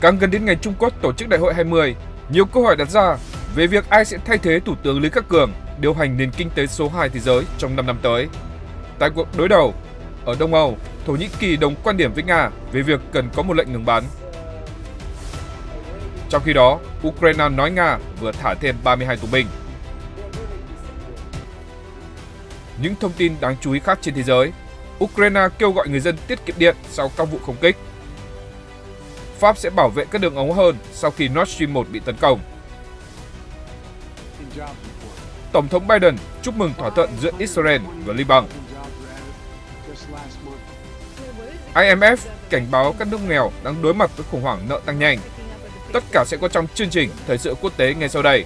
Càng gần đến ngày Trung Quốc tổ chức Đại hội 20, nhiều câu hỏi đặt ra về việc ai sẽ thay thế Thủ tướng Lý Khắc Cường điều hành nền kinh tế số 2 thế giới trong 5 năm tới. Tại cuộc đối đầu ở Đông Âu, Thổ Nhĩ Kỳ đồng quan điểm với Nga về việc cần có một lệnh ngừng bắn. Trong khi đó, Ukraine nói Nga vừa thả thêm 32 tù binh. Những thông tin đáng chú ý khác trên thế giới. Ukraine kêu gọi người dân tiết kiệm điện sau các vụ không kích. Pháp sẽ bảo vệ các đường ống hơn sau khi Nord Stream 1 bị tấn công. Tổng thống Biden chúc mừng thỏa thuận giữa Israel và Liban. IMF cảnh báo các nước nghèo đang đối mặt với khủng hoảng nợ tăng nhanh. Tất cả sẽ có trong chương trình Thời sự quốc tế ngay sau đây.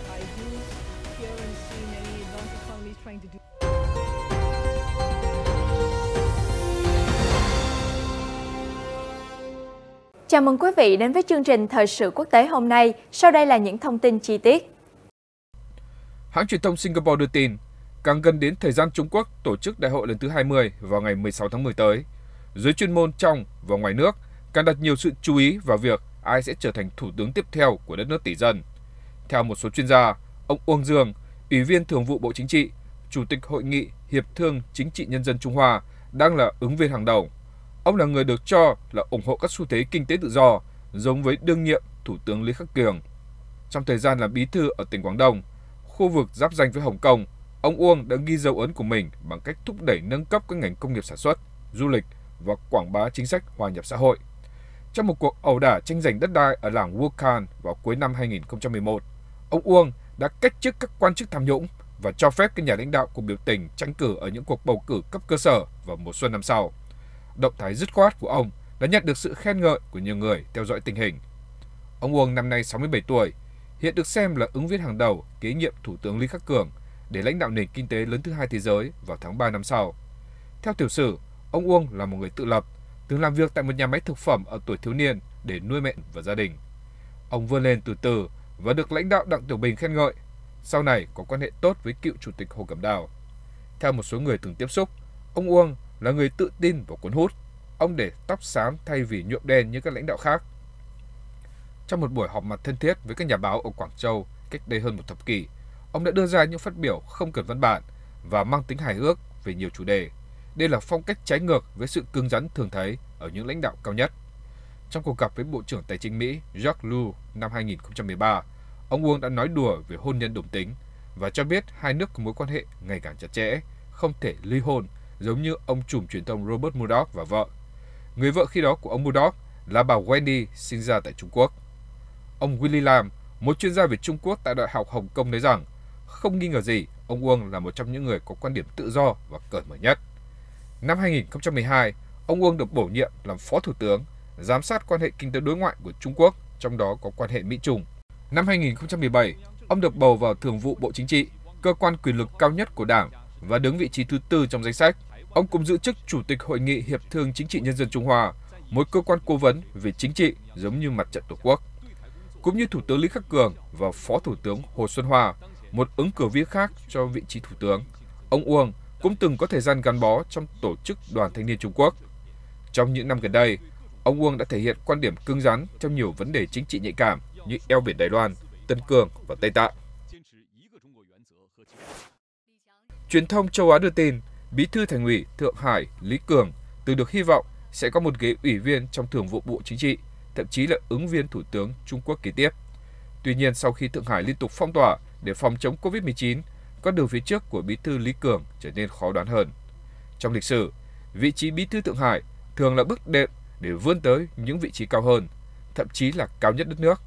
Chào mừng quý vị đến với chương trình Thời sự quốc tế hôm nay. Sau đây là những thông tin chi tiết. Hãng truyền thông Singapore đưa tin, càng gần đến thời gian Trung Quốc tổ chức đại hội lần thứ 20 vào ngày 16 tháng 10 tới, giới chuyên môn trong và ngoài nước càng đặt nhiều sự chú ý vào việc ai sẽ trở thành thủ tướng tiếp theo của đất nước tỷ dân. Theo một số chuyên gia, ông Uông Dương, Ủy viên Thường vụ Bộ Chính trị, Chủ tịch Hội nghị Hiệp thương Chính trị Nhân dân Trung Hoa đang là ứng viên hàng đầu. Ông là người được cho là ủng hộ các xu thế kinh tế tự do, giống với đương nhiệm Thủ tướng Lý Khắc Cường. Trong thời gian làm bí thư ở tỉnh Quảng Đông, khu vực giáp ranh với Hồng Kông, ông Uông đã ghi dấu ấn của mình bằng cách thúc đẩy nâng cấp các ngành công nghiệp sản xuất, du lịch và quảng bá chính sách hòa nhập xã hội. Trong một cuộc ẩu đả tranh giành đất đai ở làng Wuhan vào cuối năm 2011, ông Uông đã cách chức các quan chức tham nhũng và cho phép các nhà lãnh đạo cuộc biểu tình tranh cử ở những cuộc bầu cử cấp cơ sở vào mùa xuân năm sau. Động thái dứt khoát của ông đã nhận được sự khen ngợi của nhiều người theo dõi tình hình. Ông Uông năm nay 67 tuổi, hiện được xem là ứng viên hàng đầu kế nhiệm Thủ tướng Lý Khắc Cường để lãnh đạo nền kinh tế lớn thứ hai thế giới vào tháng 3 năm sau. Theo tiểu sử, ông Uông là một người tự lập, từng làm việc tại một nhà máy thực phẩm ở tuổi thiếu niên để nuôi mẹ và gia đình. Ông vươn lên từ từ và được lãnh đạo Đặng Tiểu Bình khen ngợi, sau này có quan hệ tốt với cựu chủ tịch Hồ Cẩm Đào. Theo một số người từng tiếp xúc, ông Uông là người tự tin và cuốn hút. Ông để tóc xám thay vì nhuộm đen như các lãnh đạo khác. Trong một buổi họp mặt thân thiết với các nhà báo ở Quảng Châu cách đây hơn một thập kỷ, ông đã đưa ra những phát biểu không cần văn bản và mang tính hài hước về nhiều chủ đề. Đây là phong cách trái ngược với sự cứng rắn thường thấy ở những lãnh đạo cao nhất. Trong cuộc gặp với Bộ trưởng Tài chính Mỹ George Lu năm 2013, ông Uông đã nói đùa về hôn nhân đồng tính và cho biết hai nước có mối quan hệ ngày càng chặt chẽ, không thể ly hôn, giống như ông trùm truyền thông Robert Murdoch và vợ. Người vợ khi đó của ông Murdoch là bà Wendy, sinh ra tại Trung Quốc. Ông Willy Lam, một chuyên gia về Trung Quốc tại Đại học Hồng Kông nói rằng, không nghi ngờ gì, ông Uông là một trong những người có quan điểm tự do và cởi mở nhất. Năm 2012, ông Uông được bổ nhiệm làm Phó Thủ tướng, giám sát quan hệ kinh tế đối ngoại của Trung Quốc, trong đó có quan hệ Mỹ-Trung. Năm 2017, ông được bầu vào Thường vụ Bộ Chính trị, cơ quan quyền lực cao nhất của Đảng, và đứng vị trí thứ 4 trong danh sách. Ông cũng giữ chức Chủ tịch Hội nghị Hiệp thương Chính trị Nhân dân Trung Hoa, một cơ quan cố vấn về chính trị giống như Mặt trận Tổ quốc. Cũng như Thủ tướng Lý Khắc Cường và Phó Thủ tướng Hồ Xuân Hoa, một ứng cử viên khác cho vị trí Thủ tướng, ông Uông cũng từng có thời gian gắn bó trong Tổ chức Đoàn Thanh niên Trung Quốc. Trong những năm gần đây, ông Uông đã thể hiện quan điểm cứng rắn trong nhiều vấn đề chính trị nhạy cảm như eo biển Đài Loan, Tân Cương và Tây Tạng. Truyền thông châu Á đưa tin, Bí thư Thành ủy Thượng Hải Lý Cường từng được hy vọng sẽ có một ghế ủy viên trong Thường vụ Bộ Chính trị, thậm chí là ứng viên Thủ tướng Trung Quốc kế tiếp. Tuy nhiên, sau khi Thượng Hải liên tục phong tỏa để phòng chống Covid-19, con đường phía trước của Bí thư Lý Cường trở nên khó đoán hơn. Trong lịch sử, vị trí Bí thư Thượng Hải thường là bước đệm để vươn tới những vị trí cao hơn, thậm chí là cao nhất đất nước.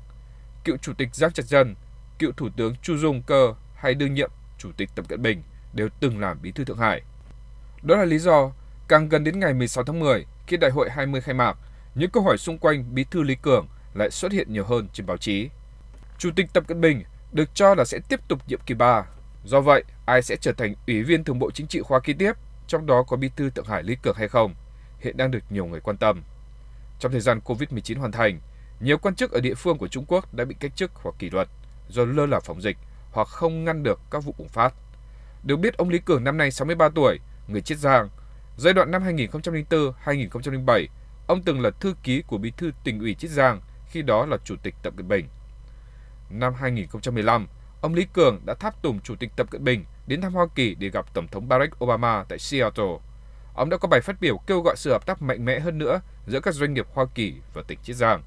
Cựu Chủ tịch Giang Trạch Dân, cựu Thủ tướng Chu Dung Cơ hay đương nhiệm Chủ tịch Tập Cận Bình đều từng làm Bí thư Thượng Hải. Đó là lý do, càng gần đến ngày 16 tháng 10, khi Đại hội 20 khai mạc, những câu hỏi xung quanh Bí thư Lý Cường lại xuất hiện nhiều hơn trên báo chí. Chủ tịch Tập Cận Bình được cho là sẽ tiếp tục nhiệm kỳ 3. Do vậy, ai sẽ trở thành Ủy viên Thường bộ Chính trị khóa kế tiếp, trong đó có Bí thư Thượng Hải Lý Cường hay không, hiện đang được nhiều người quan tâm. Trong thời gian Covid-19 hoàn thành, nhiều quan chức ở địa phương của Trung Quốc đã bị cách chức hoặc kỷ luật do lơ là phòng dịch hoặc không ngăn được các vụ bùng phát. Được biết, ông Lý Cường năm nay 63 tuổi, người Chiết Giang. Giai đoạn năm 2004-2007, ông từng là thư ký của Bí thư Tỉnh ủy Chiết Giang khi đó là Chủ tịch Tập Cận Bình. Năm 2015, ông Lý Cường đã tháp tùng Chủ tịch Tập Cận Bình đến thăm Hoa Kỳ để gặp Tổng thống Barack Obama tại Seattle. Ông đã có bài phát biểu kêu gọi sự hợp tác mạnh mẽ hơn nữa giữa các doanh nghiệp Hoa Kỳ và tỉnh Chiết Giang.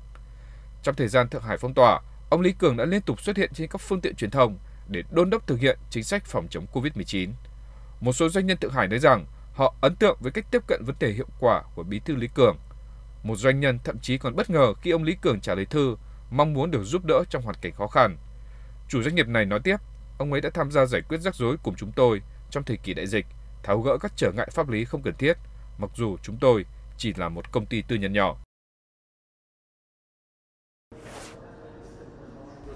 Trong thời gian Thượng Hải phong tỏa, ông Lý Cường đã liên tục xuất hiện trên các phương tiện truyền thông để đôn đốc thực hiện chính sách phòng chống Covid-19. Một số doanh nhân Thượng Hải nói rằng họ ấn tượng với cách tiếp cận vấn đề hiệu quả của Bí thư Lý Cường. Một doanh nhân thậm chí còn bất ngờ khi ông Lý Cường trả lời thư, mong muốn được giúp đỡ trong hoàn cảnh khó khăn. Chủ doanh nghiệp này nói tiếp, ông ấy đã tham gia giải quyết rắc rối cùng chúng tôi trong thời kỳ đại dịch, tháo gỡ các trở ngại pháp lý không cần thiết, mặc dù chúng tôi chỉ là một công ty tư nhân nhỏ.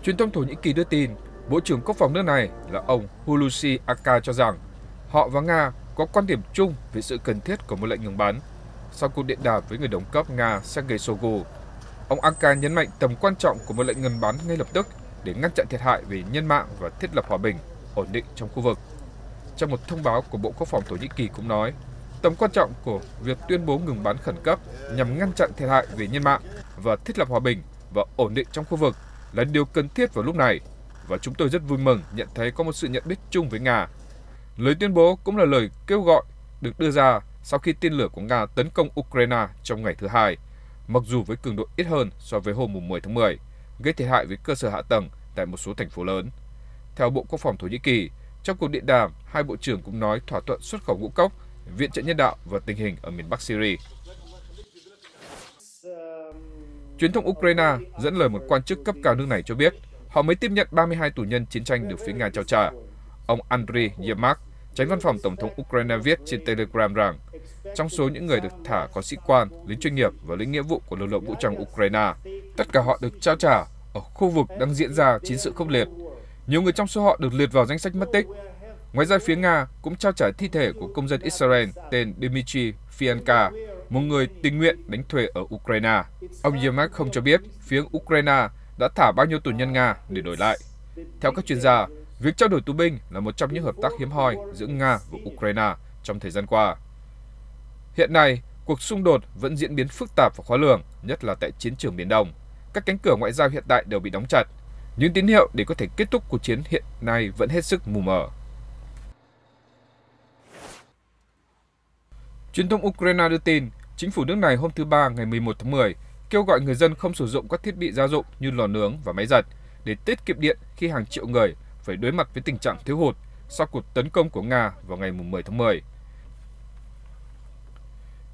Truyền thông Thổ Nhĩ Kỳ đưa tin, Bộ trưởng Quốc phòng nước này là ông Hulusi Akar cho rằng họ và Nga có quan điểm chung về sự cần thiết của một lệnh ngừng bắn. Sau cuộc điện đàm với người đồng cấp Nga Sergei Shoigu, ông Akar nhấn mạnh tầm quan trọng của một lệnh ngừng bắn ngay lập tức để ngăn chặn thiệt hại về nhân mạng và thiết lập hòa bình, ổn định trong khu vực. Trong một thông báo của Bộ Quốc phòng Thổ Nhĩ Kỳ cũng nói, tầm quan trọng của việc tuyên bố ngừng bắn khẩn cấp nhằm ngăn chặn thiệt hại về nhân mạng và thiết lập hòa bình và ổn định trong khu vực là điều cần thiết vào lúc này, và chúng tôi rất vui mừng nhận thấy có một sự nhận biết chung với Nga. Lời tuyên bố cũng là lời kêu gọi được đưa ra sau khi tên lửa của Nga tấn công Ukraine trong ngày thứ Hai, mặc dù với cường độ ít hơn so với hôm 10 tháng 10, gây thiệt hại với cơ sở hạ tầng tại một số thành phố lớn. Theo Bộ Quốc phòng Thổ Nhĩ Kỳ, trong cuộc điện đàm, hai bộ trưởng cũng nói thỏa thuận xuất khẩu ngũ cốc, viện trợ nhân đạo và tình hình ở miền Bắc Syria. Truyền thông Ukraine dẫn lời một quan chức cấp cao nước này cho biết họ mới tiếp nhận 32 tù nhân chiến tranh được phía Nga trao trả. Ông Andriy Yermak, Chánh văn phòng Tổng thống Ukraine viết trên Telegram rằng trong số những người được thả có sĩ quan, lính chuyên nghiệp và lính nghĩa vụ của lực lượng vũ trang Ukraine. Tất cả họ được trao trả ở khu vực đang diễn ra chiến sự khốc liệt. Nhiều người trong số họ được liệt vào danh sách mất tích. Ngoài ra, phía Nga cũng trao trả thi thể của công dân Israel tên Dmitry Fianka, một người tình nguyện đánh thuê ở Ukraine. Ông Yermak không cho biết phía Ukraine đã thả bao nhiêu tù nhân Nga để đổi lại. Theo các chuyên gia, việc trao đổi tù binh là một trong những hợp tác hiếm hoi giữa Nga và Ukraine trong thời gian qua. Hiện nay, cuộc xung đột vẫn diễn biến phức tạp và khó lường, nhất là tại chiến trường Biển Đông. Các cánh cửa ngoại giao hiện tại đều bị đóng chặt. Những tín hiệu để có thể kết thúc cuộc chiến hiện nay vẫn hết sức mù mờ. Truyền thông Ukraine đưa tin, chính phủ nước này hôm thứ Ba ngày 11 tháng 10 kêu gọi người dân không sử dụng các thiết bị gia dụng như lò nướng và máy giặt để tiết kiệm điện khi hàng triệu người phải đối mặt với tình trạng thiếu hụt sau cuộc tấn công của Nga vào ngày 10 tháng 10.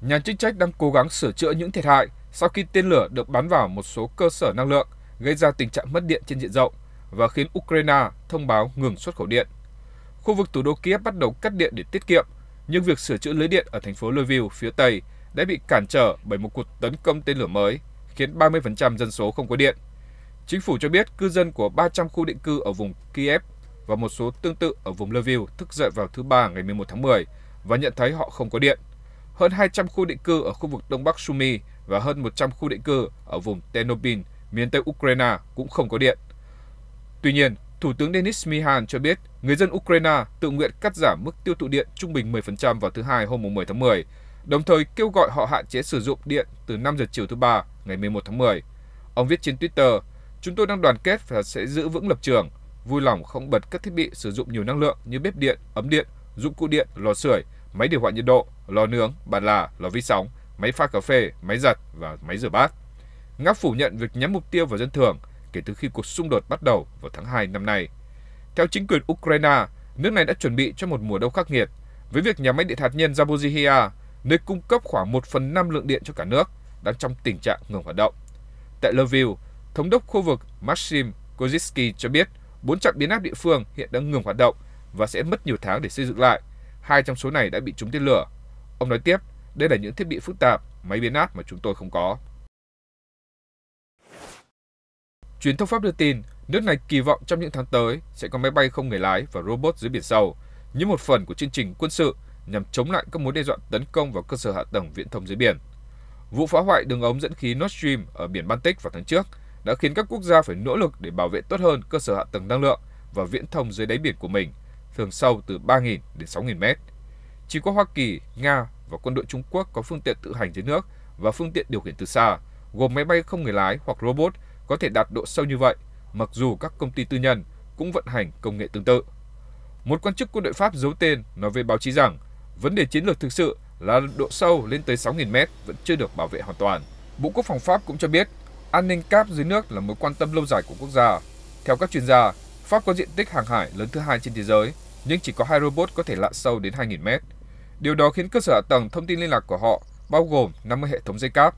Nhà chức trách đang cố gắng sửa chữa những thiệt hại sau khi tên lửa được bắn vào một số cơ sở năng lượng, gây ra tình trạng mất điện trên diện rộng và khiến Ukraine thông báo ngừng xuất khẩu điện. Khu vực thủ đô Kiev bắt đầu cắt điện để tiết kiệm, nhưng việc sửa chữa lưới điện ở thành phố Lviv phía Tây đã bị cản trở bởi một cuộc tấn công tên lửa mới, khiến 30% dân số không có điện. Chính phủ cho biết cư dân của 300 khu định cư ở vùng Kiev và một số tương tự ở vùng Lviv thức dậy vào thứ Ba ngày 11 tháng 10 và nhận thấy họ không có điện. Hơn 200 khu định cư ở khu vực Đông Bắc Sumy và hơn 100 khu định cư ở vùng Ternopil, miền Tây Ukraine cũng không có điện. Tuy nhiên, Thủ tướng Denis Mihal cho biết người dân Ukraine tự nguyện cắt giảm mức tiêu thụ điện trung bình 10% vào thứ Hai hôm 10 tháng 10, đồng thời kêu gọi họ hạn chế sử dụng điện từ 5 giờ chiều thứ Ba ngày 11 tháng 10. Ông viết trên Twitter, chúng tôi đang đoàn kết và sẽ giữ vững lập trường, vui lòng không bật các thiết bị sử dụng nhiều năng lượng như bếp điện, ấm điện, dụng cụ điện, lò sưởi, máy điều hòa nhiệt độ, lò nướng, bàn là, lò vi sóng, máy pha cà phê, máy giặt và máy rửa bát. Nga phủ nhận việc nhắm mục tiêu vào dân thường kể từ khi cuộc xung đột bắt đầu vào tháng 2 năm nay. Theo chính quyền Ukraine, nước này đã chuẩn bị cho một mùa đông khắc nghiệt, với việc nhà máy điện hạt nhân Zaporizhzhia, nơi cung cấp khoảng 1/5 lượng điện cho cả nước, đang trong tình trạng ngừng hoạt động. Tại Lviv, thống đốc khu vực Maxim Kozitsky cho biết 4 trạm biến áp địa phương hiện đang ngừng hoạt động và sẽ mất nhiều tháng để xây dựng lại. 2 trong số này đã bị trúng tên lửa. Ông nói tiếp, đây là những thiết bị phức tạp, máy biến áp mà chúng tôi không có. Truyền thông Pháp đưa tin, nước này kỳ vọng trong những tháng tới sẽ có máy bay không người lái và robot dưới biển sâu, như một phần của chương trình quân sự nhằm chống lại các mối đe dọa tấn công vào cơ sở hạ tầng viễn thông dưới biển. Vụ phá hoại đường ống dẫn khí Nord Stream ở biển Baltic vào tháng trước đã khiến các quốc gia phải nỗ lực để bảo vệ tốt hơn cơ sở hạ tầng năng lượng và viễn thông dưới đáy biển của mình, thường sâu từ 3.000 đến 6.000 mét. Chỉ có Hoa Kỳ, Nga và quân đội Trung Quốc có phương tiện tự hành dưới nước và phương tiện điều khiển từ xa, gồm máy bay không người lái hoặc robot, có thể đạt độ sâu như vậy, mặc dù các công ty tư nhân cũng vận hành công nghệ tương tự. Một quan chức quân đội Pháp giấu tên nói với báo chí rằng vấn đề chiến lược thực sự là độ sâu lên tới 6.000 mét vẫn chưa được bảo vệ hoàn toàn. Bộ Quốc phòng Pháp cũng cho biết an ninh cáp dưới nước là mối quan tâm lâu dài của quốc gia. Theo các chuyên gia, Pháp có diện tích hàng hải lớn thứ hai trên thế giới, nhưng chỉ có 2 robot có thể lặn sâu đến 2.000 mét. Điều đó khiến cơ sở hạ tầng thông tin liên lạc của họ bao gồm 50 hệ thống dây cáp,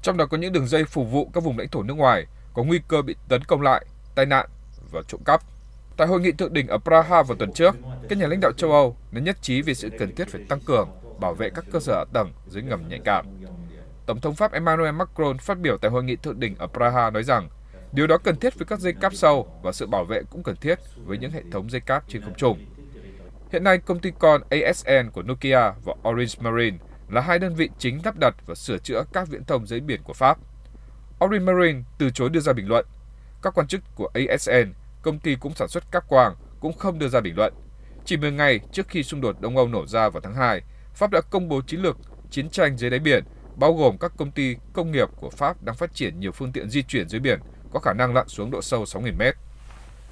trong đó có những đường dây phục vụ các vùng lãnh thổ nước ngoài, có nguy cơ bị tấn công lại, tai nạn và trộm cắp. Tại hội nghị thượng đỉnh ở Praha vào tuần trước, các nhà lãnh đạo châu Âu đã nhất trí về sự cần thiết phải tăng cường bảo vệ các cơ sở hạ tầng dưới ngầm nhạy cảm. Tổng thống Pháp Emmanuel Macron phát biểu tại hội nghị thượng đỉnh ở Praha nói rằng điều đó cần thiết với các dây cáp sâu và sự bảo vệ cũng cần thiết với những hệ thống dây cáp trên không trung. Hiện nay, công ty con ASN của Nokia và Orange Marine là hai đơn vị chính lắp đặt và sửa chữa các viễn thông dưới biển của Pháp. Orange Marine từ chối đưa ra bình luận. Các quan chức của ASN, công ty cũng sản xuất cáp quang, cũng không đưa ra bình luận. Chỉ 10 ngày trước khi xung đột Đông Âu nổ ra vào tháng 2, Pháp đã công bố chiến lược chiến tranh dưới đáy biển, bao gồm các công ty công nghiệp của Pháp đang phát triển nhiều phương tiện di chuyển dưới biển có khả năng lặn xuống độ sâu 6.000 mét.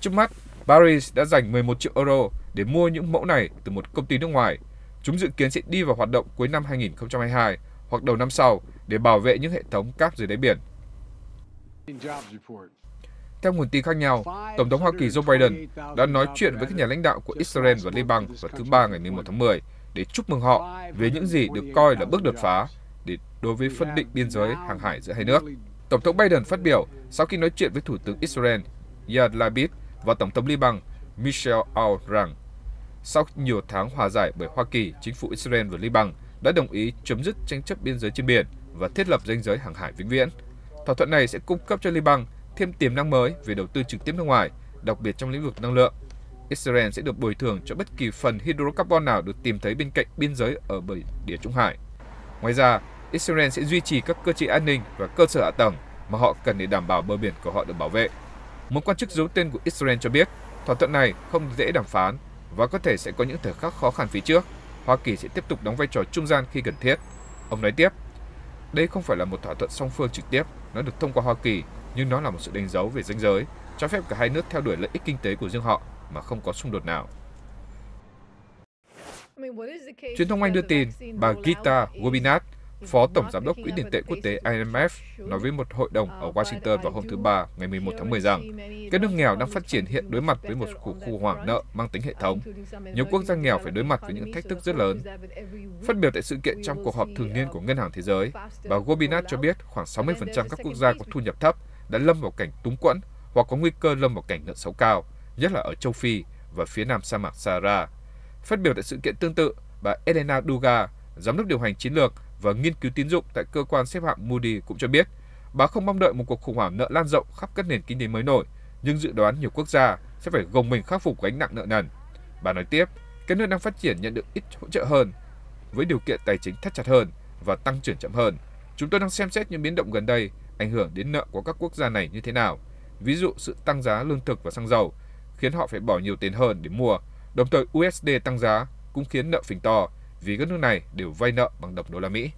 Trước mắt, Paris đã dành 11 triệu euro để mua những mẫu này từ một công ty nước ngoài. Chúng dự kiến sẽ đi vào hoạt động cuối năm 2022 hoặc đầu năm sau để bảo vệ những hệ thống cáp dưới đáy biển. Theo nguồn tin khác nhau, Tổng thống Hoa Kỳ Joe Biden đã nói chuyện với các nhà lãnh đạo của Israel và Liban vào thứ Ba ngày 11 tháng 10 để chúc mừng họ về những gì được coi là bước đột phá đối với phân định biên giới hàng hải giữa hai nước. Tổng thống Biden phát biểu sau khi nói chuyện với Thủ tướng Israel Yair Lapid và Tổng thống Liban Michel Aoun rằng sau nhiều tháng hòa giải bởi Hoa Kỳ, chính phủ Israel và Liban đã đồng ý chấm dứt tranh chấp biên giới trên biển và thiết lập ranh giới hàng hải vĩnh viễn. Thỏa thuận này sẽ cung cấp cho Liban thêm tiềm năng mới về đầu tư trực tiếp nước ngoài, đặc biệt trong lĩnh vực năng lượng. Israel sẽ được bồi thường cho bất kỳ phần hydrocarbon nào được tìm thấy bên cạnh biên giới ở bờ địa Trung Hải. Ngoài ra, Israel sẽ duy trì các cơ chế an ninh và cơ sở hạ tầng mà họ cần để đảm bảo bờ biển của họ được bảo vệ. Một quan chức giấu tên của Israel cho biết, thỏa thuận này không dễ đàm phán và có thể sẽ có những thời khắc khó khăn phía trước. Hoa Kỳ sẽ tiếp tục đóng vai trò trung gian khi cần thiết. Ông nói tiếp, đây không phải là một thỏa thuận song phương trực tiếp, nó được thông qua Hoa Kỳ, nhưng nó là một sự đánh dấu về ranh giới, cho phép cả hai nước theo đuổi lợi ích kinh tế của riêng họ mà không có xung đột nào. Truyền thông Anh đưa tin, bà Gita Gopinath, Phó Tổng Giám đốc Quỹ tiền tệ quốc tế IMF, nói với một hội đồng ở Washington vào hôm thứ Ba, ngày 11 tháng 10 rằng các nước nghèo đang phát triển hiện đối mặt với một cuộc khủng hoảng nợ mang tính hệ thống. Nhiều quốc gia nghèo phải đối mặt với những thách thức rất lớn. Phát biểu tại sự kiện trong cuộc họp thường niên của Ngân hàng Thế giới, bà Gopinath cho biết khoảng 60% các quốc gia có thu nhập thấp đã lâm vào cảnh túng quẫn hoặc có nguy cơ lâm vào cảnh nợ xấu cao, nhất là ở châu Phi và phía nam sa mạc Sahara. Phát biểu tại sự kiện tương tự, bà Elena Duga, Giám đốc điều hành chiến lược và nghiên cứu tín dụng tại cơ quan xếp hạng Moody cũng cho biết, bà không mong đợi một cuộc khủng hoảng nợ lan rộng khắp các nền kinh tế mới nổi, nhưng dự đoán nhiều quốc gia sẽ phải gồng mình khắc phục gánh nặng nợ nần. Bà nói tiếp, các nước đang phát triển nhận được ít hỗ trợ hơn, với điều kiện tài chính thắt chặt hơn và tăng trưởng chậm hơn. Chúng tôi đang xem xét những biến động gần đây ảnh hưởng đến nợ của các quốc gia này như thế nào. Ví dụ sự tăng giá lương thực và xăng dầu khiến họ phải bỏ nhiều tiền hơn để mua. Đồng thời USD tăng giá cũng khiến nợ phình to vì các nước này đều vay nợ bằng đồng đô la Mỹ.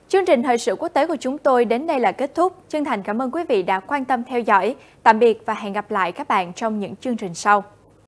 Chương trình thời sự quốc tế của chúng tôi đến đây là kết thúc. Chân thành cảm ơn quý vị đã quan tâm theo dõi. Tạm biệt và hẹn gặp lại các bạn trong những chương trình sau.